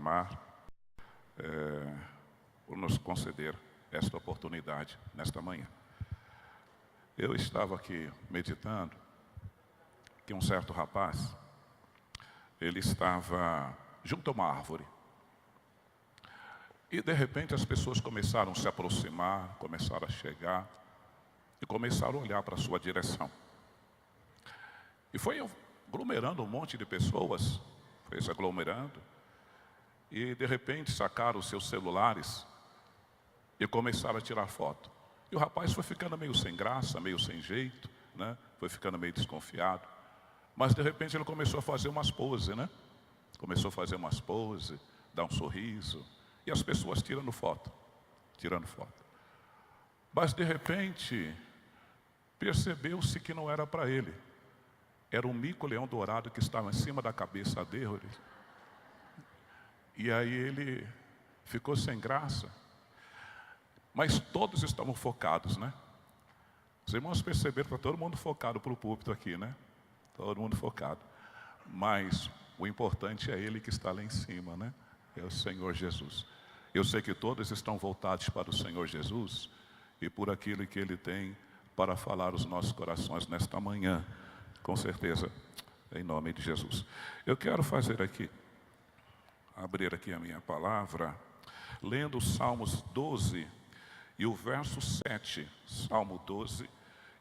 Mar, por nos conceder esta oportunidade nesta manhã. Eu estava aqui meditando que um certo rapaz, ele estava junto a uma árvore. E de repente as pessoas começaram a se aproximar, começaram a chegar e começaram a olhar para a sua direção. E foi aglomerando um monte de pessoas, foi se aglomerando, e de repente sacaram os seus celulares e começaram a tirar foto. E o rapaz foi ficando meio sem graça, meio sem jeito, né? Foi ficando meio desconfiado. Mas de repente ele começou a fazer umas poses, né? Começou a fazer umas poses, dar um sorriso, e as pessoas tirando foto. Mas de repente, percebeu-se que não era para ele. Era um mico-leão dourado que estava em cima da cabeça dele. E aí ele ficou sem graça. Mas todos estavam focados, né? Os irmãos perceberam que está todo mundo focado para o púlpito aqui, né? Todo mundo focado. Mas o importante é Ele que está lá em cima, né? É o Senhor Jesus. Eu sei que todos estão voltados para o Senhor Jesus e por aquilo que Ele tem para falar aos nossos corações nesta manhã. Com certeza, em nome de Jesus. Eu quero abrir aqui a minha palavra, lendo os Salmos 12 e o verso 7. Salmo 12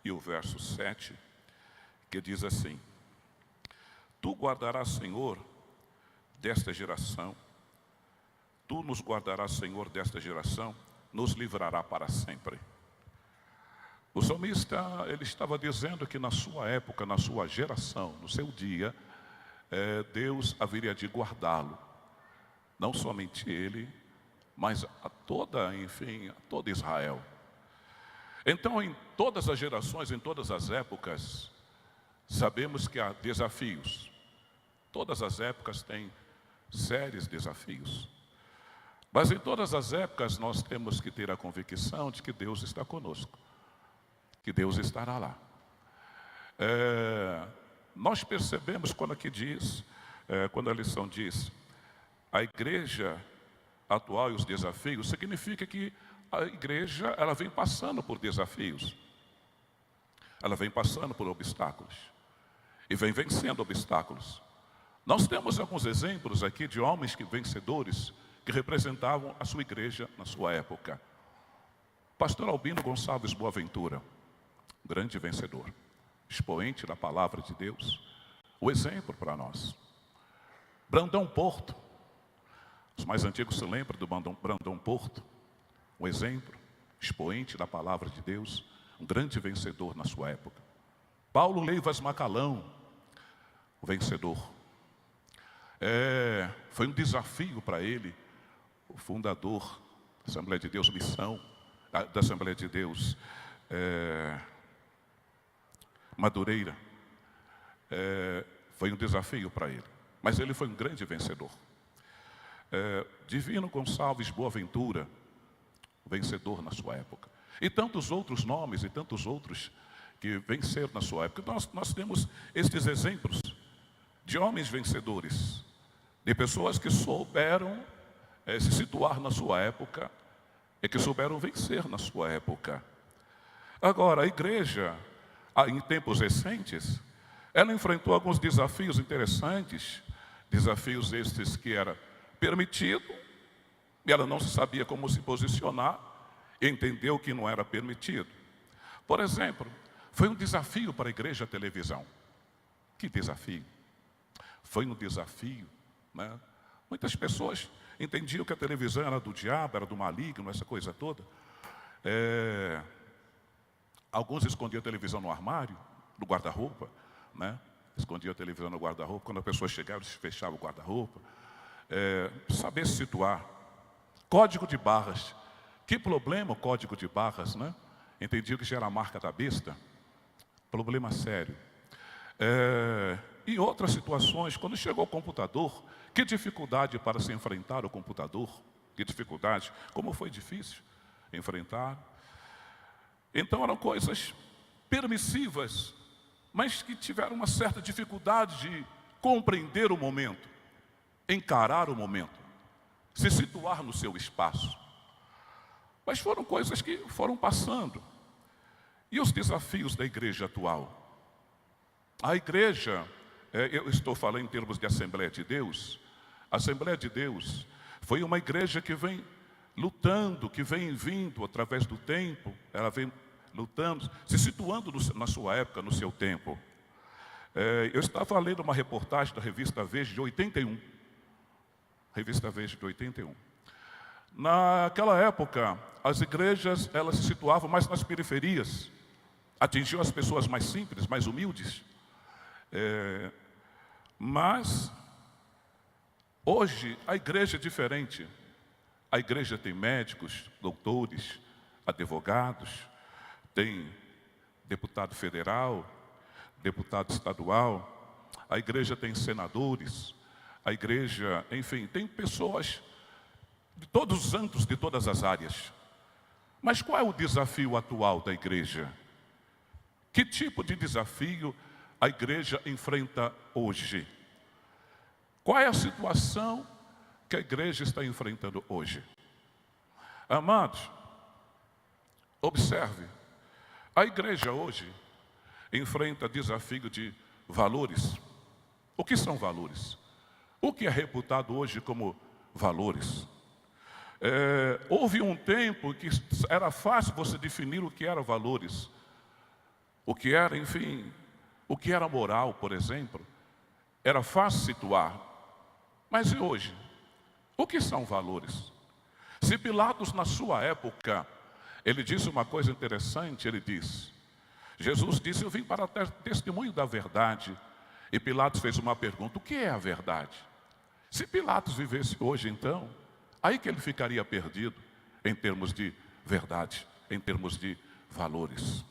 e o verso 7, que diz assim: Tu guardarás, Senhor, desta geração, Tu nos guardarás, Senhor, desta geração, nos livrará para sempre. O salmista, ele estava dizendo que na sua época, na sua geração, no seu dia, Deus haveria de guardá-lo. Não somente ele, mas a toda Israel. Então, em todas as gerações, em todas as épocas, sabemos que há desafios. Todas as épocas têm sérios desafios. Mas em todas as épocas nós temos que ter a convicção de que Deus está conosco, que Deus estará lá. Nós percebemos quando a lição diz, a igreja atual e os desafios, significa que a igreja, ela vem passando por desafios. Ela vem passando por obstáculos. E vem vencendo obstáculos. Nós temos alguns exemplos aqui de homens vencedores que representavam a sua igreja na sua época. Pastor Albino Gonçalves Boaventura, grande vencedor, expoente da palavra de Deus, o exemplo para nós. Brandão Porto, os mais antigos se lembram do Brandão Porto, um exemplo, expoente da palavra de Deus, um grande vencedor na sua época. Paulo Leivas Macalão, o vencedor. Foi um desafio para ele, o fundador da Assembleia de Deus Missão, da Assembleia de Deus Madureira. Foi um desafio para ele, mas ele foi um grande vencedor. Divino Gonçalves Boaventura, vencedor na sua época. E tantos outros nomes e tantos outros que venceram na sua época. Nós temos estes exemplos de homens vencedores, de pessoas que souberam se situar na sua época e que souberam vencer na sua época. Agora, a igreja, em tempos recentes, ela enfrentou alguns desafios interessantes, desafios estes que era permitido, e ela não sabia como se posicionar, e entendeu que não era permitido. Por exemplo, foi um desafio para a igreja a televisão. Que desafio? Foi um desafio, né? Muitas pessoas entendiam que a televisão era do diabo, era do maligno, essa coisa toda. Alguns escondiam a televisão no armário, no guarda-roupa, né? Escondiam a televisão no guarda-roupa. Quando a pessoa chegava, eles fechavam o guarda-roupa. Saber se situar. Código de barras. Que problema o código de barras, né? Entendiam que já era a marca da besta. Problema sério. E outras situações, quando chegou o computador, que dificuldade para se enfrentar o computador, que dificuldade, como foi difícil enfrentar. Então eram coisas permissivas, mas que tiveram uma certa dificuldade de compreender o momento, encarar o momento. se situar no seu espaço. Mas foram coisas que foram passando. E os desafios da igreja atual? A igreja, eu estou falando em termos de Assembleia de Deus. A Assembleia de Deus foi uma igreja que vem lutando, que vem vindo através do tempo. Ela vem lutando, se situando na sua época, no seu tempo. Eu estava lendo uma reportagem da revista Veja de 81. Revista Veja de 81. Naquela época, as igrejas, elas se situavam mais nas periferias. Atingiam as pessoas mais simples, mais humildes. Mas, hoje, a igreja é diferente. A igreja tem médicos, doutores, advogados, tem deputado federal, deputado estadual, a igreja tem senadores, a igreja, enfim, tem pessoas de todos os âmbitos, de todas as áreas. Mas qual é o desafio atual da igreja? Que tipo de desafio a igreja enfrenta hoje? Qual é a situação que a igreja está enfrentando hoje? Amados, observe, a igreja hoje enfrenta desafio de valores. O que são valores? O que é reputado hoje como valores? Houve um tempo que era fácil você definir o que eram valores. O que era, enfim, o que era moral, por exemplo. Era fácil situar. Mas e hoje? O que são valores? Se Pilatos, na sua época, ele disse uma coisa interessante, ele diz, Jesus disse, eu vim para ter testemunho da verdade. E Pilatos fez uma pergunta, o que é a verdade? Se Pilatos vivesse hoje, então, aí que ele ficaria perdido em termos de verdade, em termos de valores.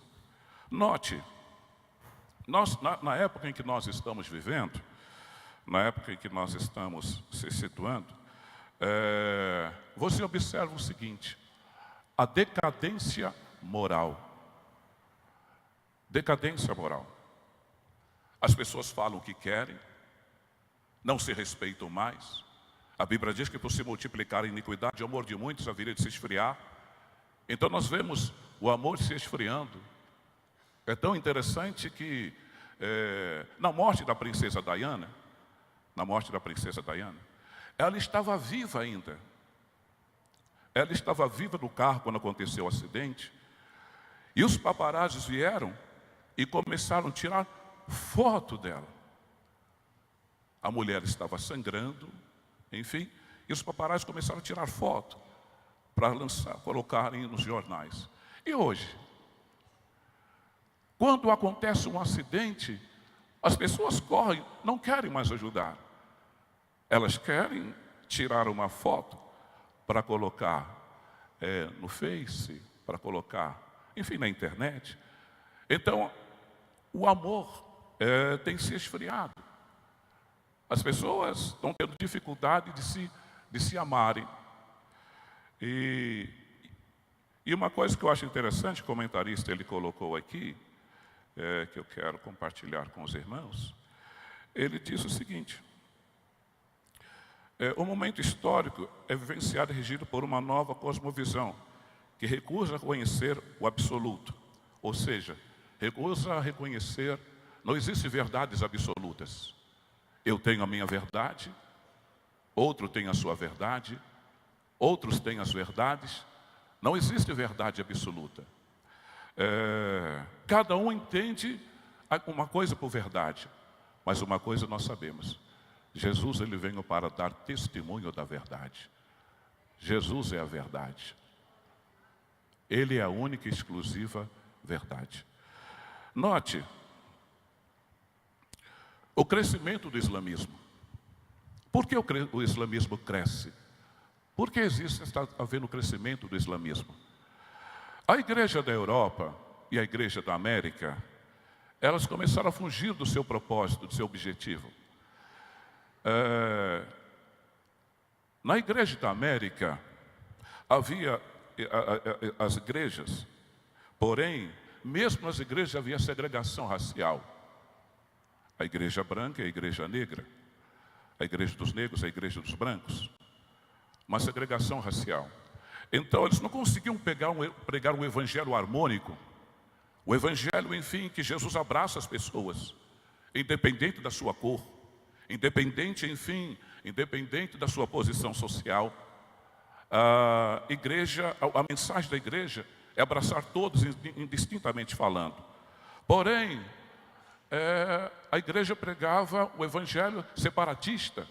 Note, na época em que nós estamos vivendo, na época em que nós estamos se situando, você observa o seguinte, a decadência moral. Decadência moral. As pessoas falam o que querem, não se respeitam mais. A Bíblia diz que por se multiplicar a iniquidade, o amor de muitos haveria de se esfriar. Então nós vemos o amor se esfriando. É tão interessante que na morte da princesa Diana, ela estava viva ainda. Ela estava viva no carro quando aconteceu o acidente. E os paparazzis vieram e começaram a tirar foto dela. A mulher estava sangrando, enfim, e os paparazzis começaram a tirar foto para colocarem nos jornais. E hoje, quando acontece um acidente, as pessoas correm, não querem mais ajudar. Elas querem tirar uma foto para colocar no Face, para colocar, enfim, na internet. Então, o amor tem se esfriado. As pessoas estão tendo dificuldade de se amarem. E uma coisa que eu acho interessante, o comentarista ele colocou aqui, que eu quero compartilhar com os irmãos, ele diz o seguinte, o momento histórico é vivenciado e regido por uma nova cosmovisão, que recusa a reconhecer o absoluto, ou seja, recusa a reconhecer, não existem verdades absolutas. Eu tenho a minha verdade, outro tem a sua verdade, outros têm as verdades, não existe verdade absoluta. Cada um entende uma coisa por verdade, mas uma coisa nós sabemos, Jesus ele veio para dar testemunho da verdade. Jesus é a verdade. Ele é a única e exclusiva verdade. Note, o crescimento do islamismo. Por que o islamismo cresce? Por que está havendo o crescimento do islamismo? A igreja da Europa e a igreja da América, elas começaram a fugir do seu propósito, do seu objetivo. Na igreja da América, havia as igrejas, porém, mesmo nas igrejas havia segregação racial. A igreja branca e a igreja negra, a igreja dos negros, a igreja dos brancos. uma segregação racial. Então, eles não conseguiam pregar um evangelho harmônico. O evangelho, enfim, que Jesus abraça as pessoas, independente da sua cor, independente da sua posição social. A mensagem da igreja é abraçar todos, indistintamente falando. Porém, a igreja pregava o evangelho separatista.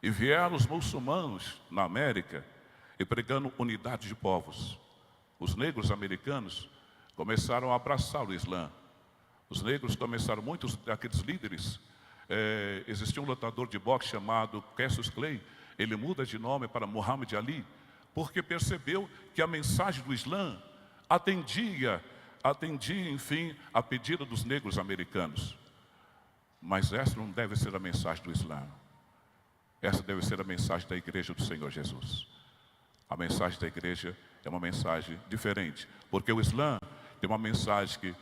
E vieram os muçulmanos na América e pregando unidade de povos. Os negros americanos começaram a abraçar o Islã. Os negros começaram, muitos daqueles líderes. Existia um lutador de boxe chamado Cassius Clay. Ele muda de nome para Muhammad Ali, porque percebeu que a mensagem do Islã atendia, enfim, a pedido dos negros americanos. Mas essa não deve ser a mensagem do Islã. Essa deve ser a mensagem da igreja do Senhor Jesus. A mensagem da igreja é uma mensagem diferente, porque o Islã tem uma mensagem que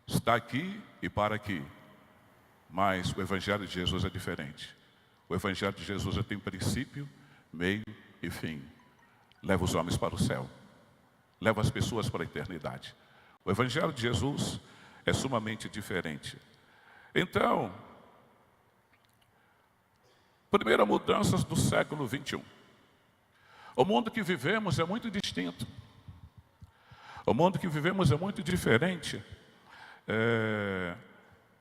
está aqui e para aqui. Mas o evangelho de Jesus é diferente. O evangelho de Jesus tem princípio, meio e fim. Leva os homens para o céu. Leva as pessoas para a eternidade. O evangelho de Jesus é sumamente diferente. Então, primeira mudança do século 21. O mundo que vivemos é muito distinto. O mundo que vivemos é muito diferente.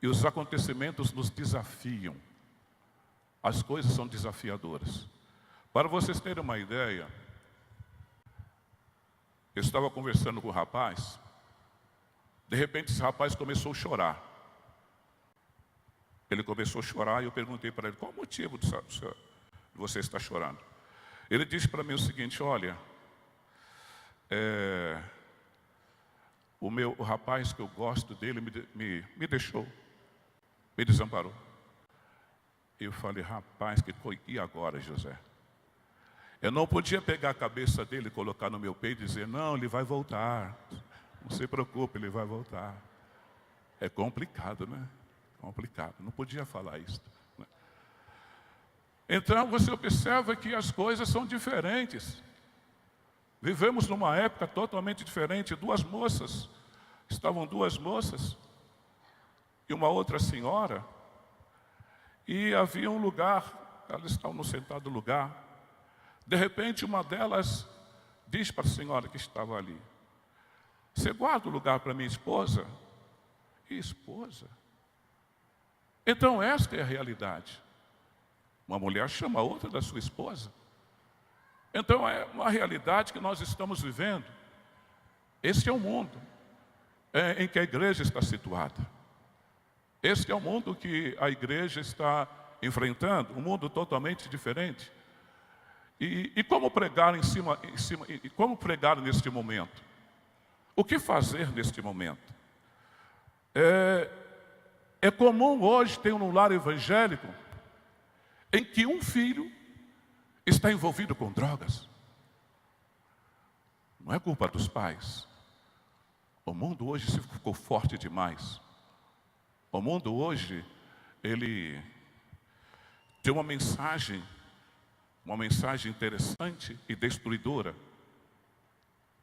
E os acontecimentos nos desafiam. As coisas são desafiadoras. Para vocês terem uma ideia, eu estava conversando com o rapaz. De repente esse rapaz começou a chorar. Ele começou a chorar e eu perguntei para ele: qual o motivo de você estar chorando? Ele disse para mim o seguinte: olha, o rapaz que eu gosto dele me deixou, me desamparou. Eu falei: rapaz, e agora, José? Eu não podia pegar a cabeça dele, colocar no meu peito e dizer: não, ele vai voltar, não se preocupe, ele vai voltar. É complicado, né? Complicado, não podia falar isso, né? Então você observa que as coisas são diferentes. Vivemos numa época totalmente diferente. Estavam duas moças e uma outra senhora, e havia um lugar, elas estavam sentadas no lugar. De repente uma delas diz para a senhora que estava ali: você guarda o lugar para minha esposa? E esposa? Então esta é a realidade. Uma mulher chama a outra da sua esposa. Então é uma realidade que nós estamos vivendo. Esse é o mundo em que a igreja está situada. Esse é o mundo que a igreja está enfrentando, um mundo totalmente diferente. E como pregar e como pregar neste momento? O que fazer neste momento? É comum hoje ter um lar evangélico em que um filho está envolvido com drogas. Não é culpa dos pais. O mundo hoje se ficou forte demais. O mundo hoje, ele tem uma mensagem interessante e destruidora.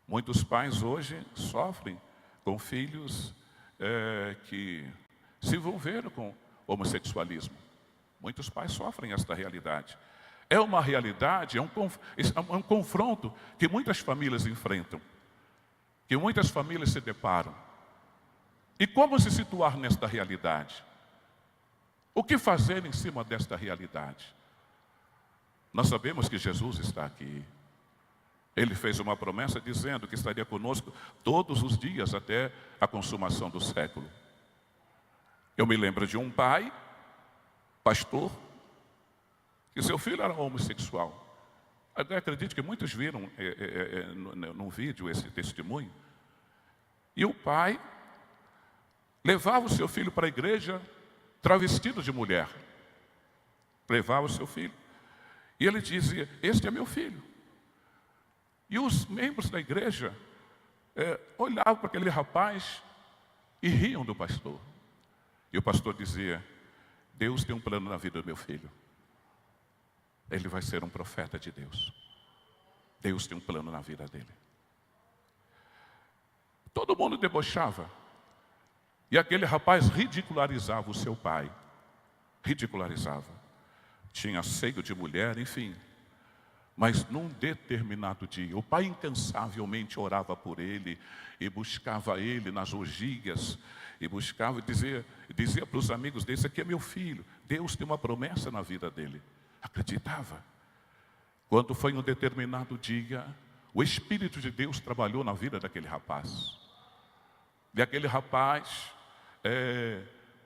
Muitos pais hoje sofrem com filhos que se envolveram com homossexualismo. Muitos pais sofrem esta realidade. É uma realidade, é um confronto que muitas famílias enfrentam, que muitas famílias se deparam. E como se situar nesta realidade? O que fazer em cima desta realidade? Nós sabemos que Jesus está aqui. Ele fez uma promessa dizendo que estaria conosco todos os dias até a consumação do século. Eu me lembro de um pai, pastor, que seu filho era homossexual. Eu acredito que muitos viram num vídeo esse testemunho. E o pai levava o seu filho para a igreja travestido de mulher. Levava o seu filho. E ele dizia: este é meu filho. E os membros da igreja olhavam para aquele rapaz e riam do pastor. E o pastor dizia: Deus tem um plano na vida do meu filho. Ele vai ser um profeta de Deus. Deus tem um plano na vida dele. Todo mundo debochava. E aquele rapaz ridicularizava o seu pai. Ridicularizava. Tinha seio de mulher, enfim. Mas num determinado dia, o pai incansavelmente orava por ele e buscava ele nas orgias e buscava e dizia para os amigos dele: esse aqui é meu filho, Deus tem uma promessa na vida dele. Acreditava. Quando foi um determinado dia, o Espírito de Deus trabalhou na vida daquele rapaz. E aquele rapaz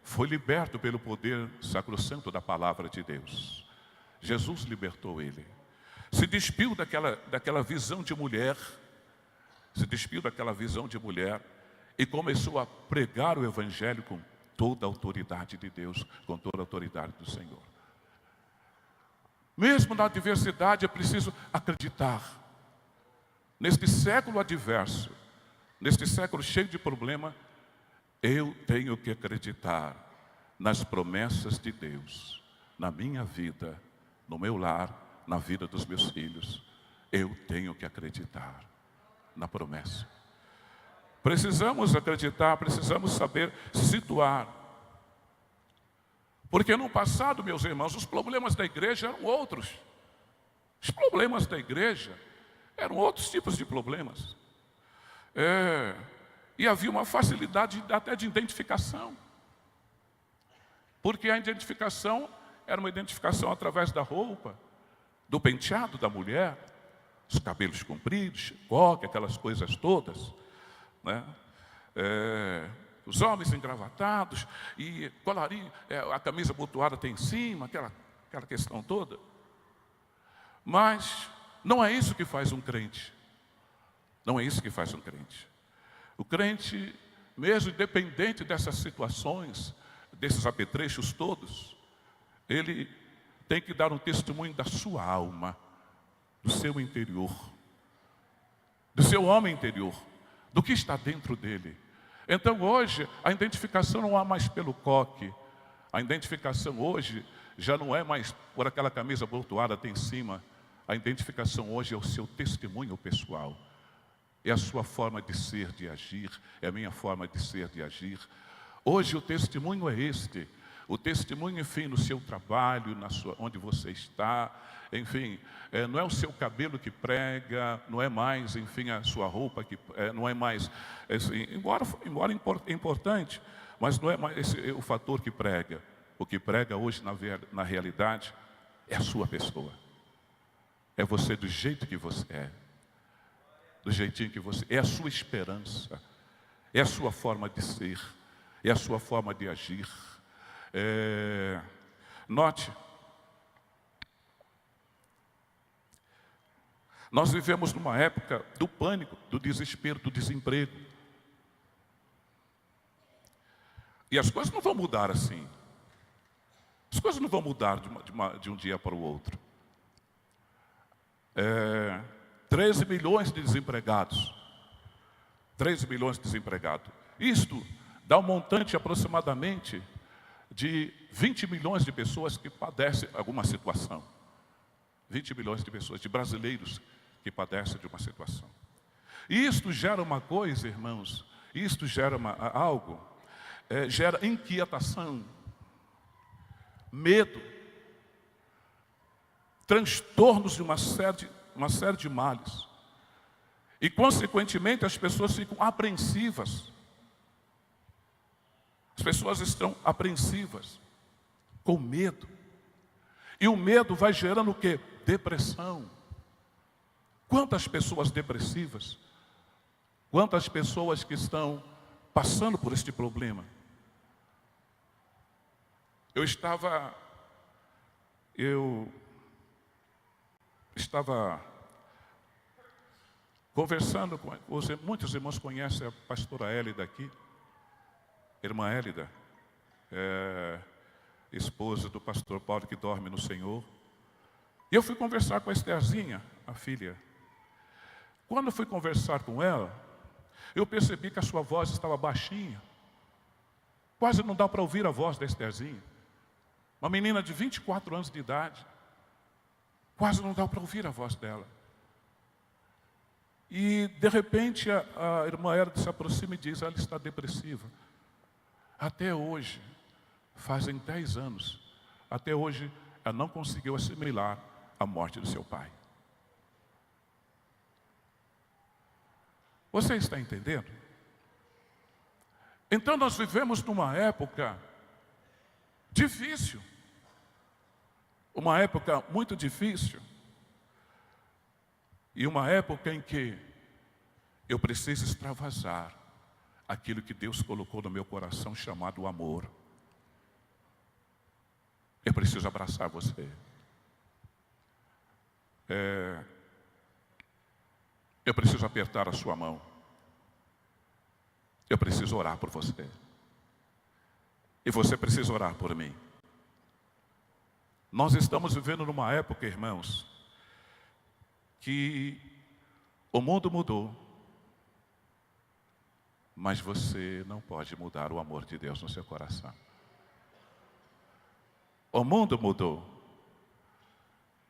foi liberto pelo poder sacrossanto da palavra de Deus. Jesus libertou ele. Se despiu daquela visão de mulher, e começou a pregar o Evangelho com toda a autoridade de Deus, com toda a autoridade do Senhor. Mesmo na adversidade é preciso acreditar. Neste século adverso, neste século cheio de problema, eu tenho que acreditar nas promessas de Deus, na minha vida, no meu lar, na vida dos meus filhos. Eu tenho que acreditar na promessa. Precisamos acreditar, precisamos saber se situar. Porque no passado, meus irmãos, os problemas da igreja eram outros. Os problemas da igreja eram outros tipos de problemas. E havia uma facilidade até de identificação. Porque a identificação era uma identificação através da roupa, do penteado da mulher, os cabelos compridos, coque, aquelas coisas todas, né? Os homens engravatados e colarinho, a camisa abotoada tem em cima, aquela questão toda. Mas não é isso que faz um crente. Não é isso que faz um crente. O crente, mesmo independente dessas situações, desses apetrechos todos, ele tem que dar um testemunho da sua alma, do seu interior, do seu homem interior, do que está dentro dele. Então hoje, a identificação não há mais pelo coque. A identificação hoje já não é mais por aquela camisa abotoada até em cima. A identificação hoje é o seu testemunho pessoal. É a sua forma de ser, de agir. É a minha forma de ser, de agir. Hoje o testemunho é este. O testemunho, enfim, no seu trabalho, onde você está, enfim, não é o seu cabelo que prega, não é mais, enfim, a sua roupa que não é mais, assim, embora importante, mas não é mais esse o fator que prega. O que prega hoje, na realidade, é a sua pessoa. É você do jeito que você é, do jeitinho que você é, a sua esperança, é a sua forma de ser, é a sua forma de agir. Note, nós vivemos numa época do pânico, do desespero, do desemprego. E as coisas não vão mudar assim. As coisas não vão mudar de um dia para o outro. 13 milhões de desempregados. 13 milhões de desempregados. Isto dá um montante aproximadamente de 20 milhões de pessoas que padecem alguma situação. 20 milhões de pessoas, de brasileiros que padecem de uma situação. E isto gera uma coisa, irmãos, isto gera algo, gera inquietação, medo, transtornos de uma série de males. E, consequentemente, as pessoas ficam apreensivas. As pessoas estão apreensivas, com medo. E o medo vai gerando o quê? Depressão. Quantas pessoas depressivas? Quantas pessoas que estão passando por este problema? Eu estava conversando com muitos irmãos conhecem a pastora Hélida aqui. Irmã Hélida, esposa do pastor Paulo que dorme no Senhor. E eu fui conversar com a Estherzinha, a filha. Quando eu fui conversar com ela, eu percebi que a sua voz estava baixinha. Quase não dá para ouvir a voz da Estherzinha. Uma menina de 24 anos de idade. Quase não dá para ouvir a voz dela. E, de repente, a irmã Herda se aproxima e diz, ela está depressiva. Até hoje, fazem 10 anos, até hoje, ela não conseguiu assimilar a morte do seu pai. Você está entendendo? Então nós vivemos numa época difícil. Uma época muito difícil. E uma época em que eu preciso extravasar aquilo que Deus colocou no meu coração chamado amor. Eu preciso abraçar você. Eu preciso apertar a sua mão. Eu preciso orar por você. E você precisa orar por mim. Nós estamos vivendo numa época, irmãos, que o mundo mudou, mas você não pode mudar o amor de Deus no seu coração. O mundo mudou.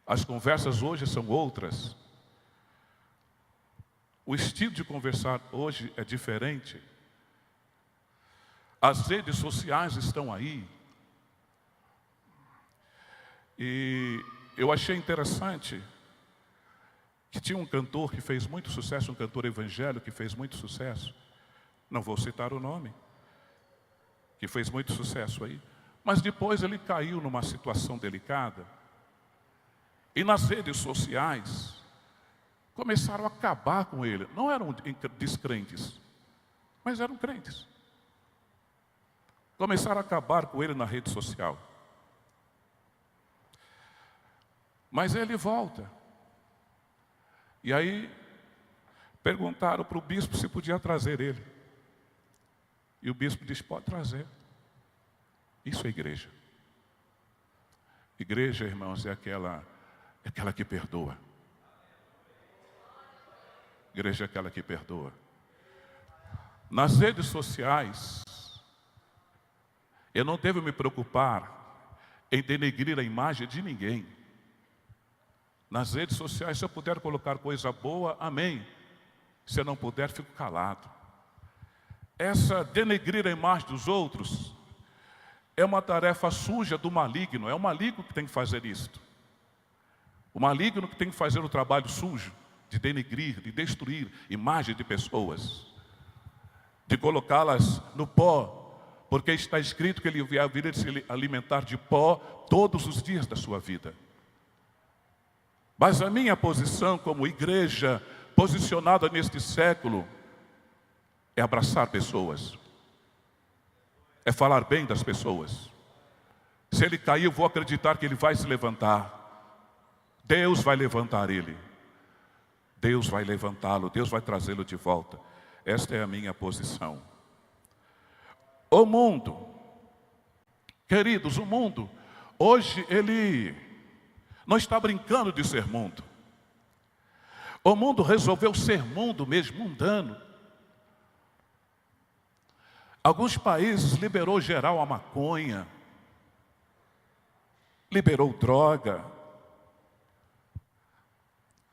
As conversas hoje são outras. O estilo de conversar hoje é diferente. As redes sociais estão aí. E eu achei interessante que tinha um cantor que fez muito sucesso, um cantor evangélico que fez muito sucesso. Não vou citar o nome. Que fez muito sucesso aí. Mas depois ele caiu numa situação delicada. E nas redes sociais começaram a acabar com ele. Não eram descrentes, mas eram crentes. Começaram a acabar com ele na rede social. Mas ele volta. E aí perguntaram para o bispo se podia trazer ele. E o bispo disse, pode trazer. Isso é igreja. Igreja, irmãos, é aquela que perdoa. Igreja é aquela que perdoa. Nas redes sociais, eu não devo me preocupar em denegrir a imagem de ninguém. Nas redes sociais, se eu puder colocar coisa boa, amém. Se eu não puder, fico calado. Essa denegrir a imagem dos outros é uma tarefa suja do maligno. É o maligno que tem que fazer isto. O maligno que tem que fazer o trabalho sujo de denegrir, de destruir imagem de pessoas, de colocá-las no pó, porque está escrito que ele viria se alimentar de pó todos os dias da sua vida. Mas a minha posição como igreja, posicionada neste século, é abraçar pessoas, é falar bem das pessoas. Se ele cair, eu vou acreditar que ele vai se levantar. Deus vai levantar ele. Deus vai levantá-lo, Deus vai trazê-lo de volta. Esta é a minha posição. O mundo, queridos, o mundo, hoje ele não está brincando de ser mundo. O mundo resolveu ser mundo mesmo, mundano. Alguns países liberou geral a maconha, liberou droga.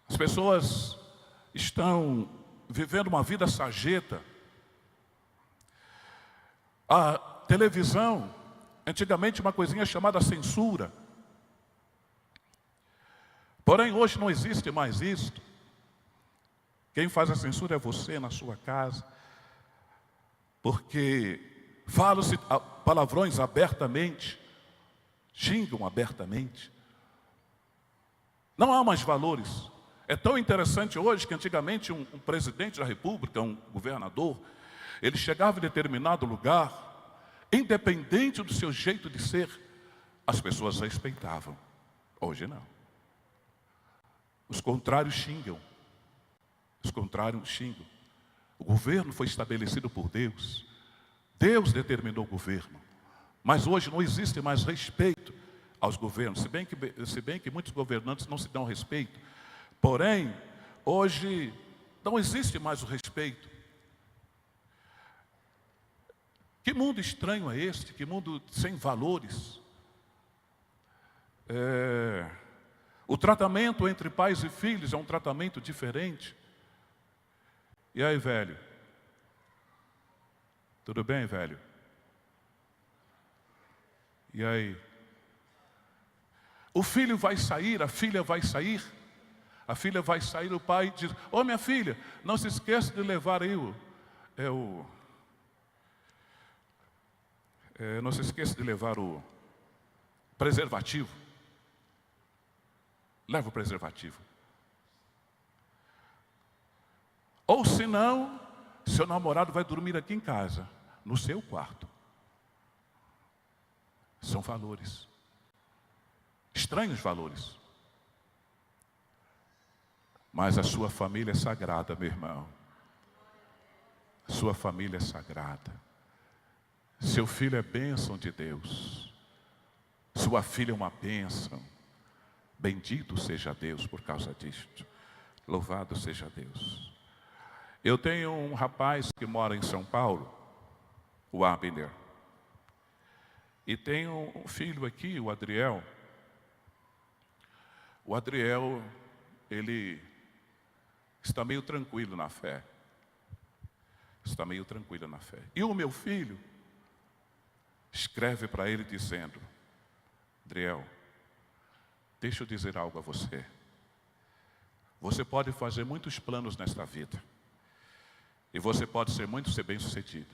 As pessoas estão vivendo uma vida sarjeta. A televisão, antigamente uma coisinha chamada censura. Porém, hoje não existe mais isto. Quem faz a censura é você na sua casa. Porque falam-se palavrões abertamente, xingam abertamente. Não há mais valores. É tão interessante hoje que antigamente um presidente da república, um governador, ele chegava em determinado lugar, independente do seu jeito de ser, as pessoas respeitavam. Hoje não. Os contrários xingam. Os contrários xingam. O governo foi estabelecido por Deus. Deus determinou o governo. Mas hoje não existe mais respeito aos governos. Se bem que muitos governantes não se dão respeito. Porém, hoje não existe mais o respeito. Que mundo estranho é este? Que mundo sem valores? O tratamento entre pais e filhos é um tratamento diferente. E aí, velho? Tudo bem, velho? E aí? O filho vai sair, a filha vai sair. A filha vai sair, o pai diz: ô minha filha, não se esqueça de levar aí não se esqueça de levar o preservativo. Leva o preservativo. Ou senão, seu namorado vai dormir aqui em casa, no seu quarto. São valores. Estranhos valores. Mas a sua família é sagrada, meu irmão. A sua família é sagrada. Seu filho é bênção de Deus. Sua filha é uma bênção. Bendito seja Deus por causa disto. Louvado seja Deus. Eu tenho um rapaz que mora em São Paulo, o Abner. E tenho um filho aqui, o Adriel. O Adriel, ele está meio tranquilo na fé. Está meio tranquilo na fé. E o meu filho escreve para ele dizendo: Adriel, deixa eu dizer algo a você. Você pode fazer muitos planos nesta vida. E você pode ser bem-sucedido.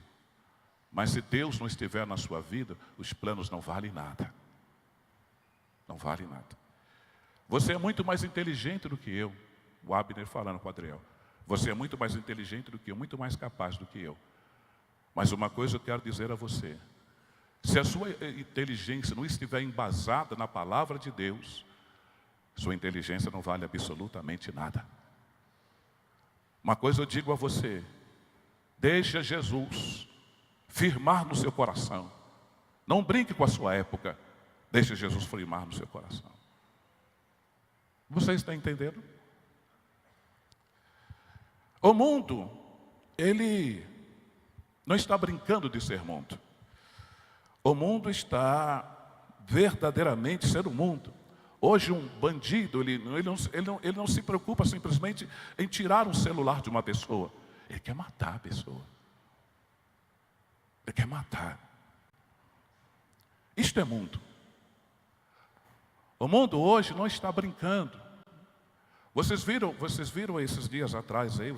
Mas se Deus não estiver na sua vida, os planos não valem nada. Não valem nada. Você é muito mais inteligente do que eu. O Abner falando com o Adriel. Você é muito mais inteligente do que eu, muito mais capaz do que eu. Mas uma coisa eu quero dizer a você. Se a sua inteligência não estiver embasada na palavra de Deus, sua inteligência não vale absolutamente nada. Uma coisa eu digo a você. Deixa Jesus firmar no seu coração. Não brinque com a sua época. Deixa Jesus firmar no seu coração. Você está entendendo? O mundo, ele não está brincando de ser mundo. O mundo está verdadeiramente sendo mundo. Hoje um bandido, ele não se preocupa simplesmente em tirar um celular de uma pessoa. Ele quer matar a pessoa. Ele quer matar. Isto é mundo. O mundo hoje não está brincando. Vocês viram esses dias atrás aí,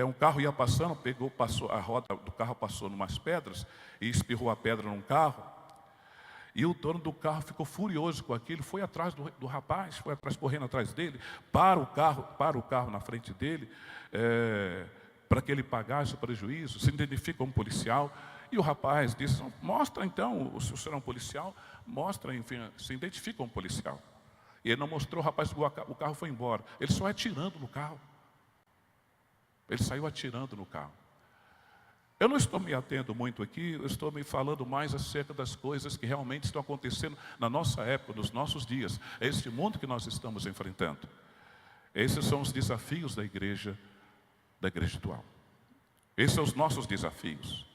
um carro ia passando, passou, a roda do carro passou numas pedras e espirrou a pedra num carro. E o dono do carro ficou furioso com aquilo, foi atrás do rapaz, correndo atrás dele, para o carro na frente dele, para que ele pagasse o prejuízo, se identifica como policial. E o rapaz disse: mostra então, se o senhor é um policial, mostra, enfim, se identifica como policial. E ele não mostrou, o rapaz pegou o carro e foi embora. Ele só atirando no carro. Ele saiu atirando no carro. Eu não estou me atendo muito aqui, eu estou me falando mais acerca das coisas que realmente estão acontecendo na nossa época, nos nossos dias. É este mundo que nós estamos enfrentando. Esses são os desafios da igreja atual. Esses são os nossos desafios.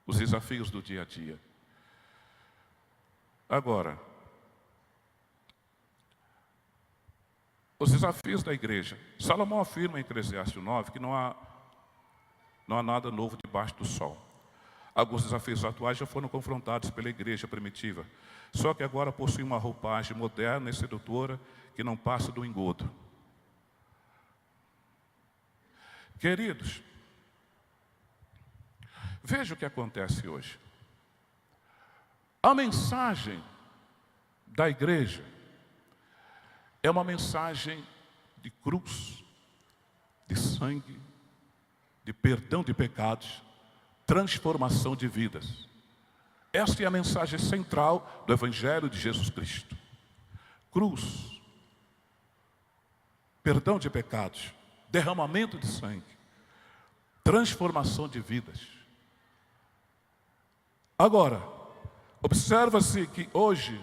Os desafios do dia a dia. Agora, os desafios da igreja. Salomão afirma em Eclesiastes 9 que não há nada novo debaixo do sol. Alguns desafios atuais já foram confrontados pela igreja primitiva. Só que agora possui uma roupagem moderna e sedutora que não passa do engodo. Queridos, veja o que acontece hoje. A mensagem da igreja é uma mensagem de cruz, de sangue, de perdão de pecados, transformação de vidas. Esta é a mensagem central do Evangelho de Jesus Cristo. Cruz, perdão de pecados, derramamento de sangue, transformação de vidas. Agora, observa-se que hoje,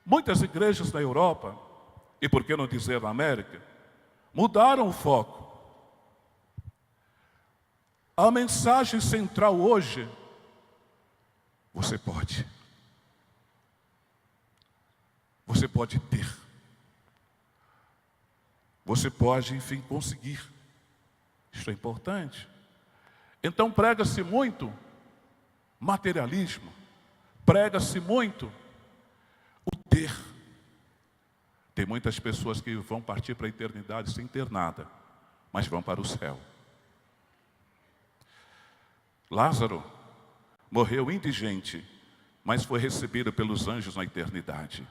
muitas igrejas na Europa, e por que não dizer na América, mudaram o foco. A mensagem central hoje, você pode ter. você pode, enfim, conseguir. Isso é importante. Então prega-se muito materialismo, prega-se muito o ter. Tem muitas pessoas que vão partir para a eternidade sem ter nada, mas vão para o céu. Lázaro morreu indigente, mas foi recebido pelos anjos na eternidade.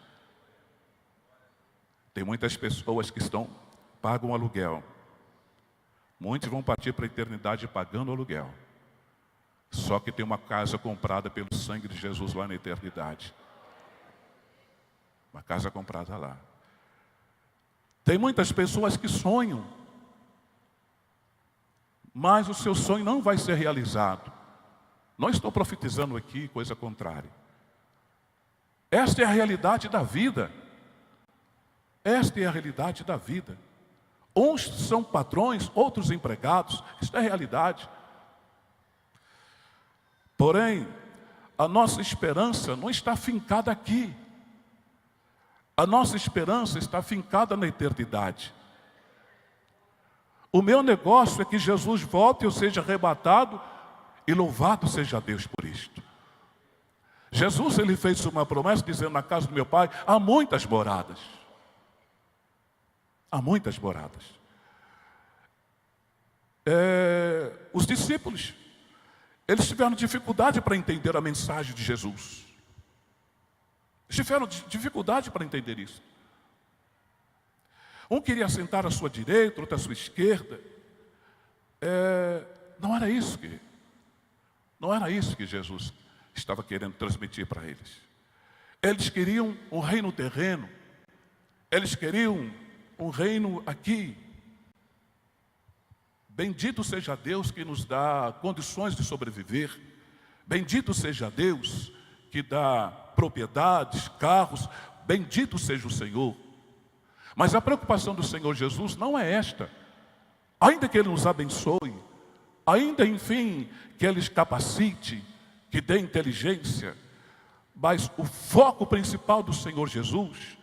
Tem muitas pessoas que pagam aluguel. Muitos vão partir para a eternidade pagando aluguel. Só que tem uma casa comprada pelo sangue de Jesus lá na eternidade. Uma casa comprada lá. Tem muitas pessoas que sonham, mas o seu sonho não vai ser realizado. Não estou profetizando aqui coisa contrária. Esta é a realidade da vida. Esta é a realidade da vida. Uns são patrões, outros empregados. Isso é a realidade. Porém, a nossa esperança não está fincada aqui. A nossa esperança está fincada na eternidade. O meu negócio é que Jesus volte e eu seja arrebatado, e louvado seja Deus por isto. Jesus, ele fez uma promessa dizendo: na casa do meu pai há muitas moradas. Há muitas moradas. Os discípulos, eles tiveram dificuldade para entender a mensagem de Jesus. Eles tiveram dificuldade para entender isso. Um queria sentar à sua direita, outro à sua esquerda. Não era isso que Jesus estava querendo transmitir para eles. Eles queriam um reino terreno. Eles queriam um reino aqui. Bendito seja Deus que nos dá condições de sobreviver. Bendito seja Deus que dá propriedades, carros. Bendito seja o Senhor. Mas a preocupação do Senhor Jesus não é esta. Ainda que Ele nos abençoe, ainda, enfim, que Ele capacite, que dê inteligência, mas o foco principal do Senhor Jesus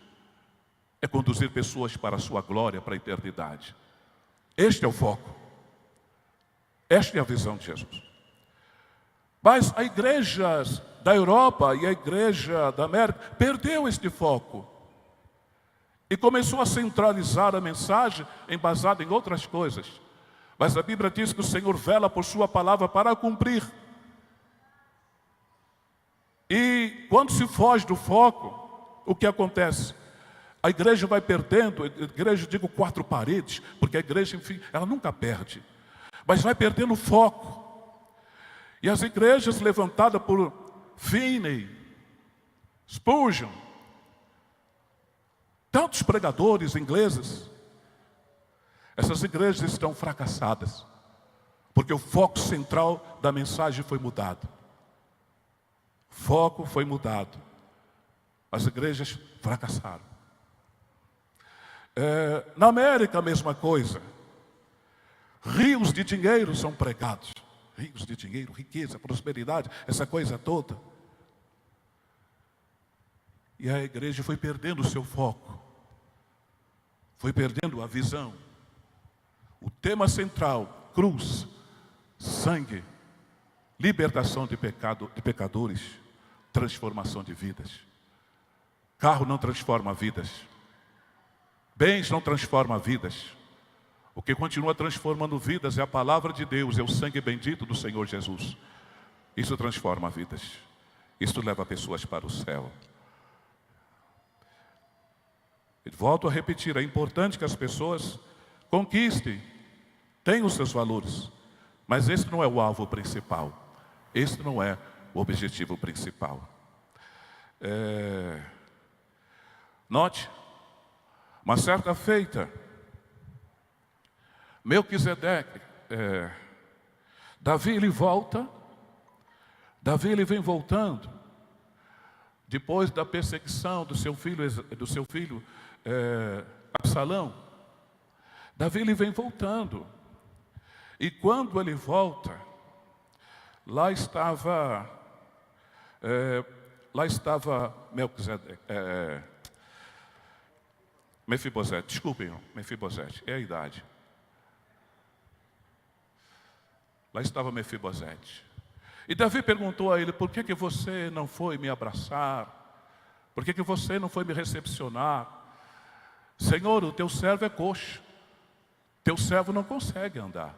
é conduzir pessoas para a sua glória, para a eternidade. Este é o foco. Esta é a visão de Jesus. Mas a igreja da Europa e a igreja da América perdeu este foco e começou a centralizar a mensagem embasada em outras coisas. Mas a Bíblia diz que o Senhor vela por sua palavra para cumprir. E quando se foge do foco, o que acontece? A igreja vai perdendo, a igreja, eu digo quatro paredes, porque a igreja, enfim, ela nunca perde, mas vai perdendo o foco. E as igrejas levantadas por Finney, Spurgeon, tantos pregadores ingleses, essas igrejas estão fracassadas, porque o foco central da mensagem foi mudado. O foco foi mudado. As igrejas fracassaram. Na América a mesma coisa. Rios de dinheiro são pregados. Rios de dinheiro, riqueza, prosperidade, essa coisa toda. E a igreja foi perdendo o seu foco. Foi perdendo a visão. O tema central: cruz, sangue, libertação de pecadores, transformação de vidas. Carro não transforma vidas. Bens não transformam vidas. O que continua transformando vidas é a palavra de Deus, é o sangue bendito do Senhor Jesus. Isso transforma vidas. Isso leva pessoas para o céu. E volto a repetir, é importante que as pessoas conquistem, tenham os seus valores. Mas esse não é o alvo principal. Esse não é o objetivo principal. Note, uma certa feita, Melquisedeque, Davi ele volta, Davi ele vem voltando, depois da perseguição do seu filho Absalão. Davi ele vem voltando, e quando ele volta, lá estava Melquisedeque, Mefibosete, desculpem, Mefibosete, é a idade. Lá estava Mefibosete. E Davi perguntou a ele: por que você não foi me abraçar? Por que você não foi me recepcionar? Senhor, o teu servo é coxo. Teu servo não consegue andar.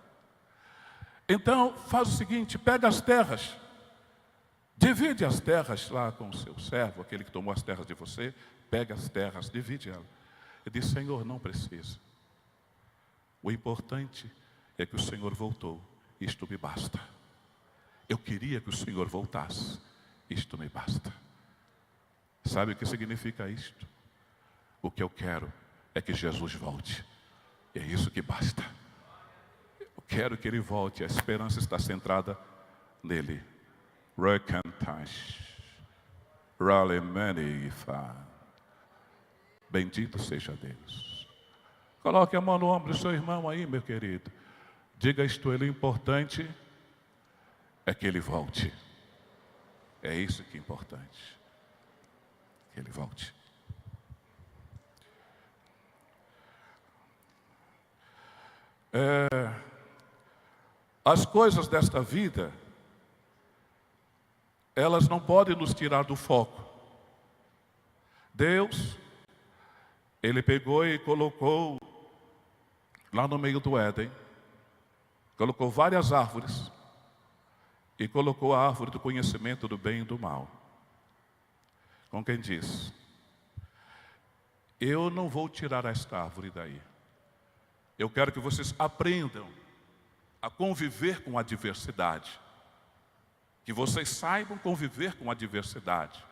Então, faz o seguinte, pega as terras. Divide as terras lá com o seu servo, aquele que tomou as terras de você. Pega as terras, divide elas. Ele disse: Senhor, não precisa. O importante é que o Senhor voltou. Isto me basta. Eu queria que o Senhor voltasse. Isto me basta. Sabe o que significa isto? O que eu quero é que Jesus volte. E é isso que basta. Eu quero que Ele volte. A esperança está centrada nele. Bendito seja Deus. Coloque a mão no ombro do seu irmão aí, meu querido. Diga isto a ele: o importante é que ele volte. É isso que é importante. Que ele volte. As coisas desta vida, elas não podem nos tirar do foco. Deus, Ele pegou e colocou lá no meio do Éden, colocou várias árvores e colocou a árvore do conhecimento do bem e do mal. Com quem diz: eu não vou tirar esta árvore daí. Eu quero que vocês aprendam a conviver com a diversidade. Que vocês saibam conviver com a diversidade.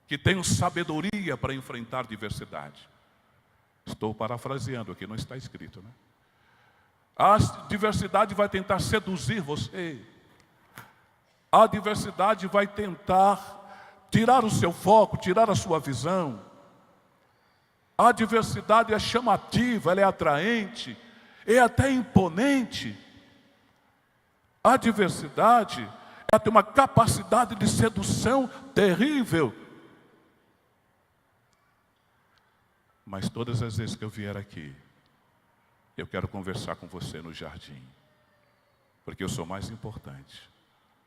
Que tenham sabedoria para enfrentar a diversidade. Estou parafraseando aqui, não está escrito, né? A diversidade vai tentar seduzir você. A diversidade vai tentar tirar o seu foco, tirar a sua visão. A diversidade é chamativa, ela é atraente, é até imponente. A diversidade, ela tem uma capacidade de sedução terrível. Mas todas as vezes que eu vier aqui, eu quero conversar com você no jardim. Porque eu sou mais importante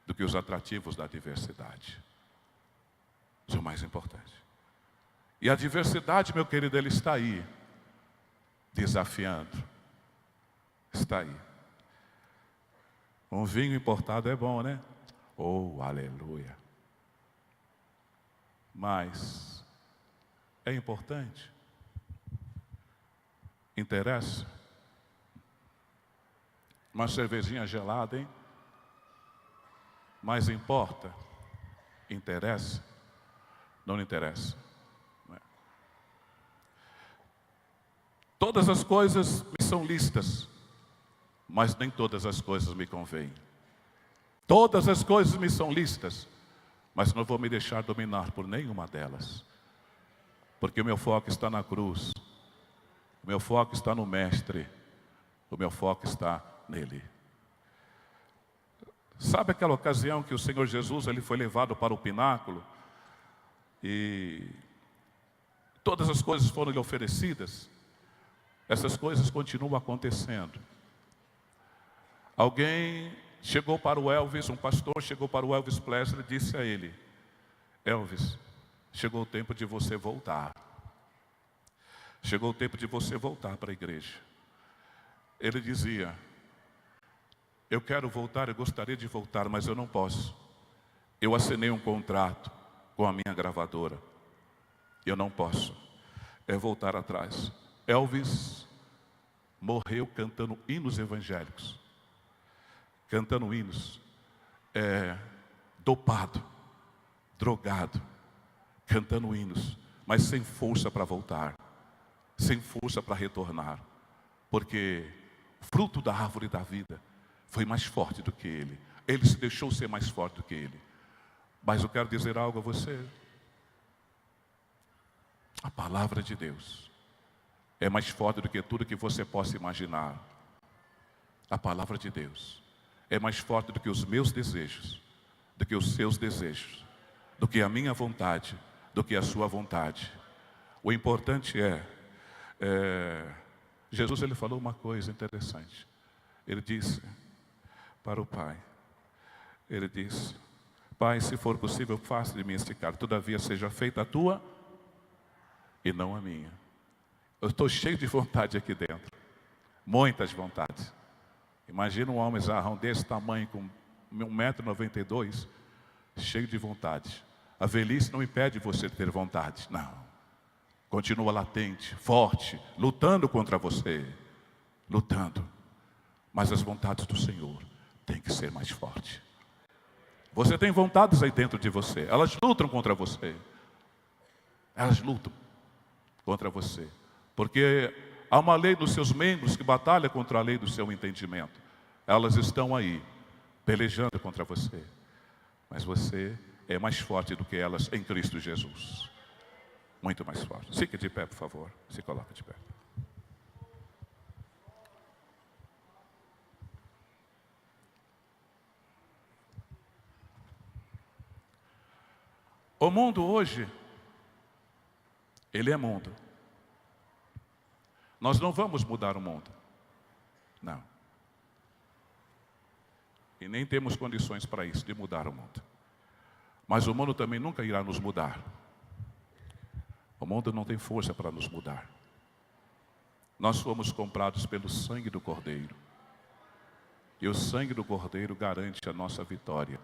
do que os atrativos da diversidade. Sou mais importante. E a diversidade, meu querido, ele está aí, desafiando. Está aí. Um vinho importado é bom, né? Oh, aleluia. Mas é importante? Interessa? Uma cervejinha gelada, hein? Mas importa? Interessa? Não interessa. Não é. Todas as coisas me são lícitas, mas nem todas as coisas me convêm. Todas as coisas me são lícitas, mas não vou me deixar dominar por nenhuma delas. Porque o meu foco está na cruz. O meu foco está no Mestre. O meu foco está nele. Sabe aquela ocasião que o Senhor Jesus ele foi levado para o pináculo e todas as coisas foram lhe oferecidas? Essas coisas continuam acontecendo. Alguém chegou para o Elvis, um pastor chegou para o Elvis Presley e disse a ele: Elvis, chegou o tempo de você voltar. Chegou o tempo de você voltar para a igreja. Ele dizia: eu quero voltar, eu gostaria de voltar, mas eu não posso. Eu assinei um contrato com a minha gravadora. Eu não posso. É voltar atrás. Elvis morreu cantando hinos evangélicos. Cantando hinos. Dopado. Drogado. Cantando hinos. Mas sem força para voltar. Sem força para retornar. Porque o fruto da árvore da vida foi mais forte do que ele. Ele se deixou ser mais forte do que ele. Mas eu quero dizer algo a você. A palavra de Deus é mais forte do que tudo que você possa imaginar. A palavra de Deus é mais forte do que os meus desejos, do que os seus desejos, do que a minha vontade, do que a sua vontade. O importante Jesus ele falou uma coisa interessante. Ele disse para o Pai, ele disse: Pai, se for possível, faça de mim este cálice, todavia seja feita a tua e não a minha. Eu estou cheio de vontade aqui dentro, muitas vontades. Imagina um homem zarrão desse tamanho, com 1,92 m, cheio de vontade. A velhice não impede você de ter vontade, não. Continua latente, forte, lutando contra você, lutando. Mas as vontades do Senhor têm que ser mais fortes. Você tem vontades aí dentro de você, elas lutam contra você. Elas lutam contra você. Porque há uma lei nos seus membros que batalha contra a lei do seu entendimento. Elas estão aí, pelejando contra você. Mas você é mais forte do que elas em Cristo Jesus. Muito mais forte. Fique de pé, por favor. Se coloca de pé. O mundo hoje, ele é mundo. Nós não vamos mudar o mundo. Não. E nem temos condições para isso, de mudar o mundo. Mas o mundo também nunca irá nos mudar. O mundo não tem força para nos mudar. Nós fomos comprados pelo sangue do Cordeiro. E o sangue do Cordeiro garante a nossa vitória.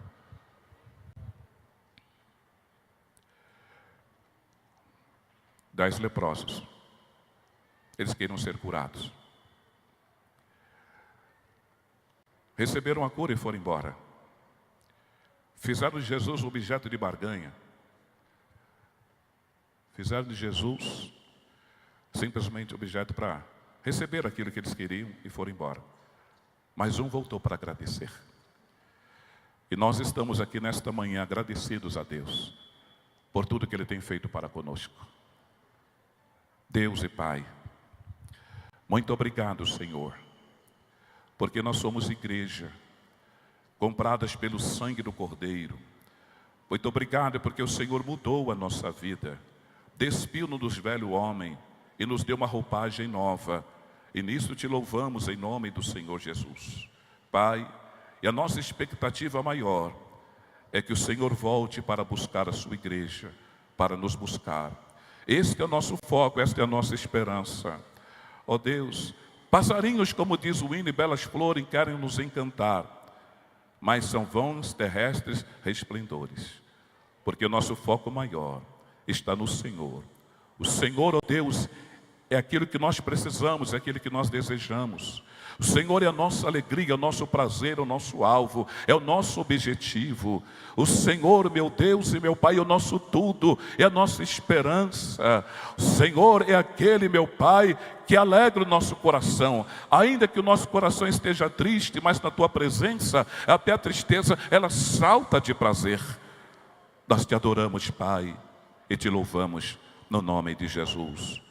10 leprosos. Eles queriam ser curados. Receberam a cura e foram embora. Fizeram de Jesus um objeto de barganha. Fizeram de Jesus simplesmente objeto para receber aquilo que eles queriam e foram embora. Mas um voltou para agradecer. E nós estamos aqui nesta manhã agradecidos a Deus por tudo que Ele tem feito para conosco. Deus e Pai, muito obrigado, Senhor, porque nós somos igreja, compradas pelo sangue do Cordeiro. Muito obrigado porque o Senhor mudou a nossa vida, despiu-nos do velho homem e nos deu uma roupagem nova. E nisso te louvamos em nome do Senhor Jesus. Pai, e a nossa expectativa maior é que o Senhor volte para buscar a sua igreja, para nos buscar. Este é o nosso foco, esta é a nossa esperança. Ó Deus, passarinhos, como diz o hino, e belas flores querem nos encantar, mas são vãos terrestres resplendores, porque o nosso foco maior está no Senhor. O Senhor, ó Deus, é aquilo que nós precisamos, é aquilo que nós desejamos. O Senhor é a nossa alegria, o nosso prazer, o nosso alvo, é o nosso objetivo. O Senhor, meu Deus e meu Pai, é o nosso tudo, é a nossa esperança. O Senhor é aquele, meu Pai, que alegra o nosso coração. Ainda que o nosso coração esteja triste, mas na Tua presença, até a tristeza, ela salta de prazer. Nós te adoramos, Pai, e te louvamos no nome de Jesus.